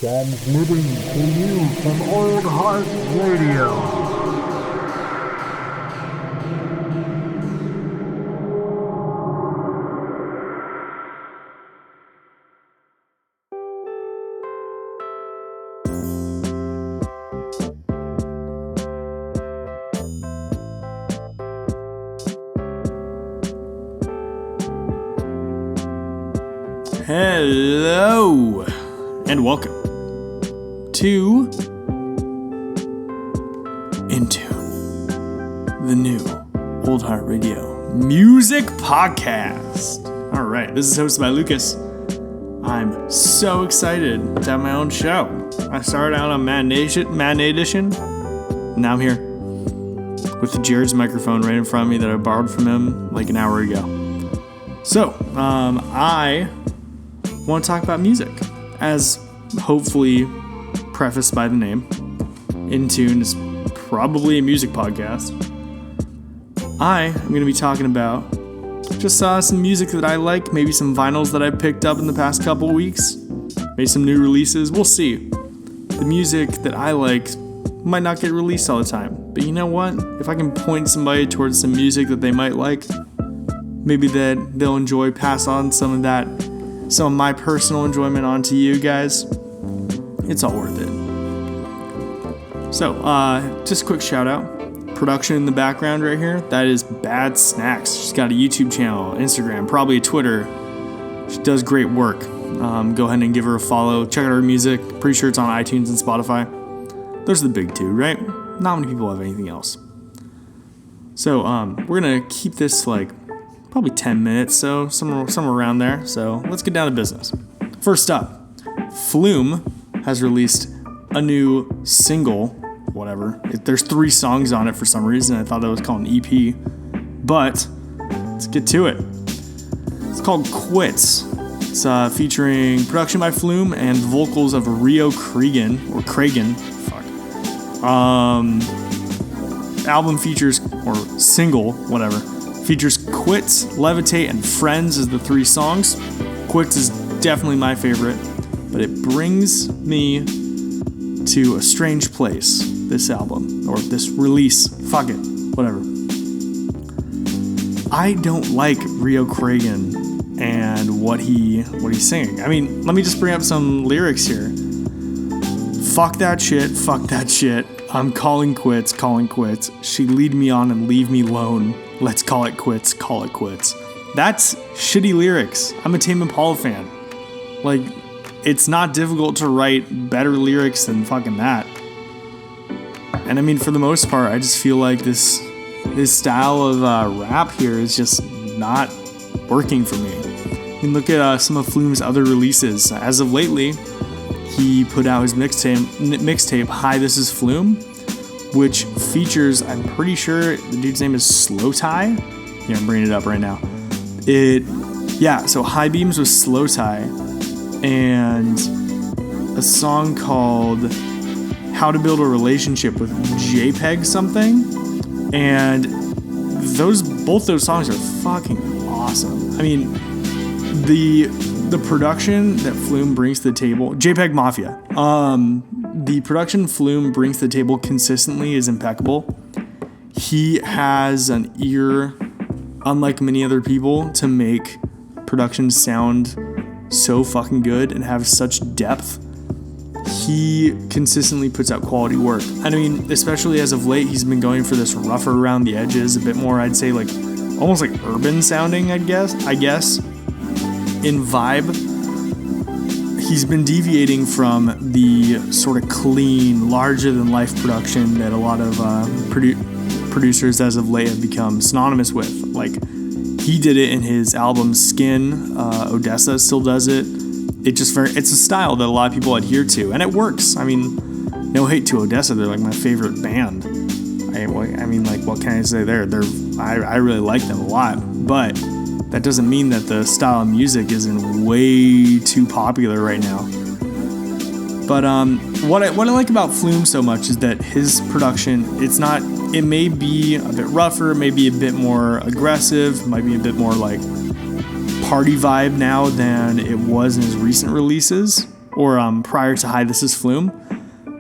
Transmitting to you from Old Heart Radio. Hello, and welcome to Intune, the new Old Heart Radio music podcast. All right, this is hosted by Lucas. I'm so excited to have my own show. I started out on Matinee Edition. Now I'm here with Jared's microphone right in front of me that I borrowed from him like an hour ago. So, I want to talk about music, as hopefully prefaced by the name. Intune is probably a music podcast. I am going to be talking about just some music that I like, maybe some vinyls that I picked up in the past couple weeks, maybe some new releases. We'll see. The music that I like might not get released all the time, but you know what? If I can point somebody towards some music that they might like, maybe that they'll enjoy, pass on some of my personal enjoyment onto you guys, it's all worth it. So, just a quick shout out. Production in the background right here, that is Bad Snacks. She's got a YouTube channel, Instagram, probably a Twitter. She does great work. Go ahead and give her a follow. Check out her music. Pretty sure it's on iTunes and Spotify. Those are the big two, right? Not many people have anything else. So, we're going to keep this probably 10 minutes, so somewhere around there. So let's get down to business. First up, Flume has released a new single, whatever. There's 3 songs on it for some reason. I thought that was called an EP, but let's get to it. It's called Quits. It's featuring production by Flume and vocals of Rio Cregan. Album features, or single, whatever. Features Quits, Levitate, and Friends as the 3 songs. Quits is definitely my favorite, but it brings me to a strange place, this album, or this release. Fuck it, whatever. I don't like Rio Cregan and what he's singing. I mean, let me just bring up some lyrics here. Fuck that shit. I'm calling quits. She lead me on and leave me alone. Let's call it quits. That's shitty lyrics. I'm a Tame Impala fan. It's not difficult to write better lyrics than fucking that. And I mean, for the most part, I just feel like this style of rap here is just not working for me. I mean, look at some of Flume's other releases. As of lately, he put out his mixtape, Hi, This Is Flume, which features, I'm pretty sure the dude's name is Slow Tie. Yeah, I'm bringing it up right now. So High Beams was Slow Tie, and a song called How to Build a Relationship with JPEG something, and both those songs are fucking awesome. I mean, the production that Flume brings to the table, JPEG Mafia, the production Flume brings to the table consistently is impeccable. He has an ear, unlike many other people, to make production sound so fucking good and have such depth. He consistently puts out quality work. I mean, especially as of late, he's been going for this rougher around the edges, a bit more, I'd say, almost like urban sounding, I guess. In vibe, he's been deviating from the sort of clean, larger-than-life production that a lot of producers as of late have become synonymous with. He did it in his album Skin. Odessa still does it. It's a style that a lot of people adhere to, and it works. I mean, no hate to Odessa. They're my favorite band. What can I say there? I really like them a lot, but that doesn't mean that the style of music isn't way too popular right now. But what I like about Flume so much is that his production, it may be a bit rougher, maybe a bit more aggressive, might be a bit more party vibe now than it was in his recent releases. or prior to Hi, This Is Flume,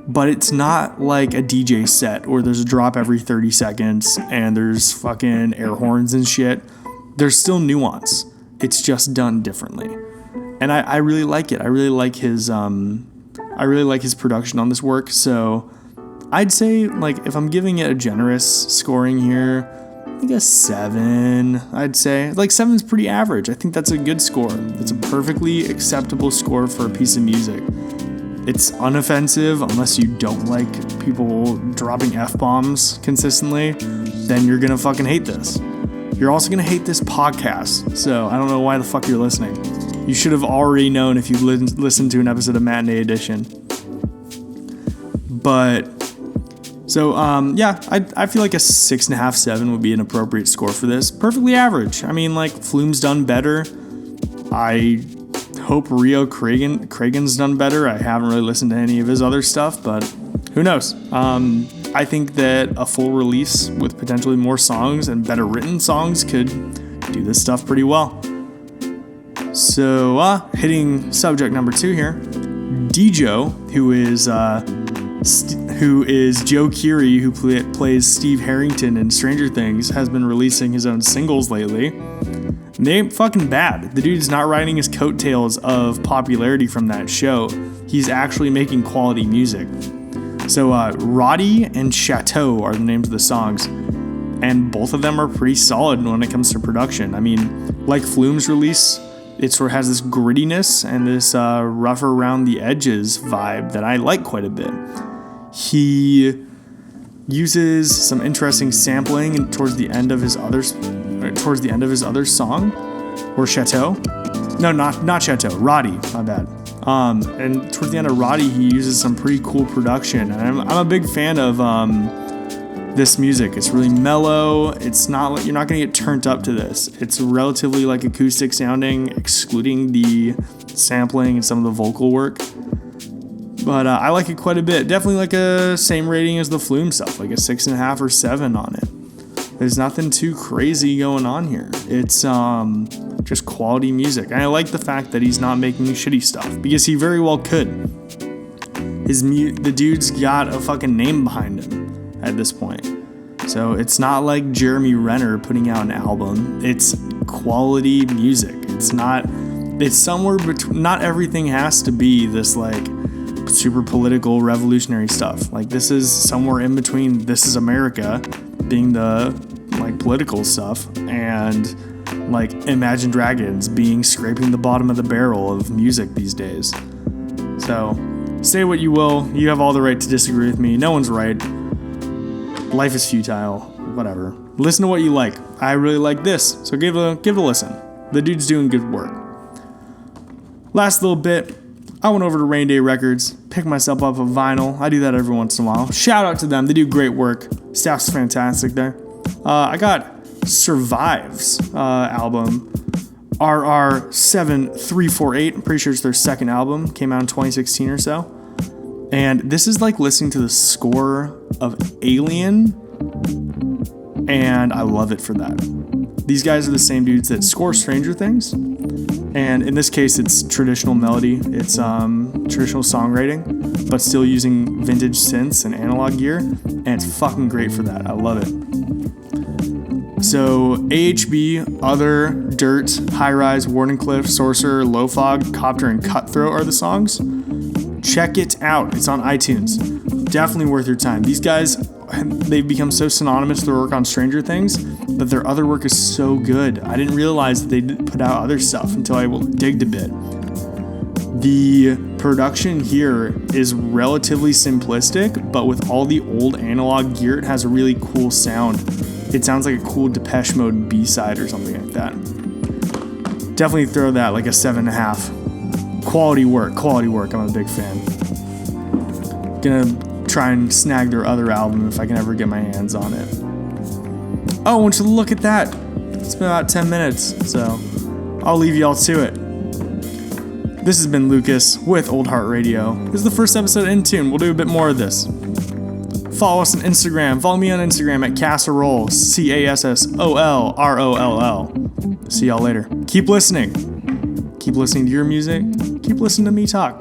but it's not like a DJ set where there's a drop every 30 seconds and there's fucking air horns and shit. There's still nuance. It's just done differently. And I really like it. I really like his production on this work. So I'd say, like, if I'm giving it a generous scoring here, I think a 7, I'd say. Like, 7's pretty average. I think that's a good score. It's a perfectly acceptable score for a piece of music. It's unoffensive unless you don't like people dropping F-bombs consistently. Then you're gonna fucking hate this. You're also gonna hate this podcast. So I don't know why the fuck you're listening. You should have already known if you listened to an episode of Matinee Edition. But, so, I feel like a 6.5, 7 would be an appropriate score for this. Perfectly average. I mean, like, Flume's done better. I hope Rio Kragen's done better. I haven't really listened to any of his other stuff, but who knows? I think that a full release with potentially more songs and better written songs could do this stuff pretty well. So, hitting subject number 2 here, Djo, who is Joe Keery, who plays Steve Harrington in Stranger Things, has been releasing his own singles lately. And they ain't fucking bad. The dude's not riding his coattails of popularity from that show. He's actually making quality music. So, Roddy and Chateau are the names of the songs. And both of them are pretty solid when it comes to production. I mean, like Flume's release, it sort of has this grittiness and this rougher around the edges vibe that I like quite a bit. He uses some interesting sampling towards the end of his other song, or Chateau. No, not Chateau. Roddy, my bad. And towards the end of Roddy, he uses some pretty cool production, and I'm a big fan of this music. It's really mellow. It's not like you're not gonna get turned up to this. It's relatively like acoustic sounding, excluding the sampling and some of the vocal work. But I like it quite a bit. Definitely like a same rating as the Flume stuff, like a 6.5 or 7 on it. There's nothing too crazy going on here. It's just quality music. And I like the fact that he's not making shitty stuff, because he very well could. The dude's got a fucking name behind him at this point. So it's not like Jeremy Renner putting out an album. It's quality music. It's somewhere between. Not everything has to be this like super political revolutionary stuff. Like, this is somewhere in between This Is America being the like political stuff and like Imagine Dragons being scraping the bottom of the barrel of music these days. So say what you will, you have all the right to disagree with me. No one's right. Life is futile. Whatever. Listen to what you like. I really like this, so give it a listen. The dude's doing good work. Last little bit, I went over to Rain Day Records, picked myself up a vinyl. I do that every once in a while. Shout out to them. They do great work. Staff's fantastic there. I got Survive's album, RR7348. I'm pretty sure it's their second album. Came out in 2016 or so. And this is like listening to the score of Alien, and I love it for that. These guys are the same dudes that score Stranger Things, and in this case it's traditional melody, it's traditional songwriting, but still using vintage synths and analog gear, and it's fucking great for that. I love it. So AHB, Other, Dirt, High Rise, Wardenclyffe, Sorcerer, Lowfog, Copter, and Cutthroat are the songs. Check it out. It's on iTunes. Definitely worth your time. These guys, they've become so synonymous with their work on Stranger Things, but their other work is so good. I didn't realize that they put out other stuff until I digged a bit. The production here is relatively simplistic, but with all the old analog gear, it has a really cool sound. It sounds like a cool Depeche Mode B-side or something like that. Definitely throw that like a 7.5. Quality work. I'm a big fan. Gonna try and snag their other album if I can ever get my hands on it. Oh, I want you to look at that. It's been about 10 minutes, so I'll leave y'all to it. This has been Lucas with Old Heart Radio. This is the first episode of In Tune. We'll do a bit more of this. Follow us on Instagram. Follow me on Instagram at Casserole, CASSOLROLL. See y'all later. Keep listening. Keep listening to your music. Keep listening to me talk.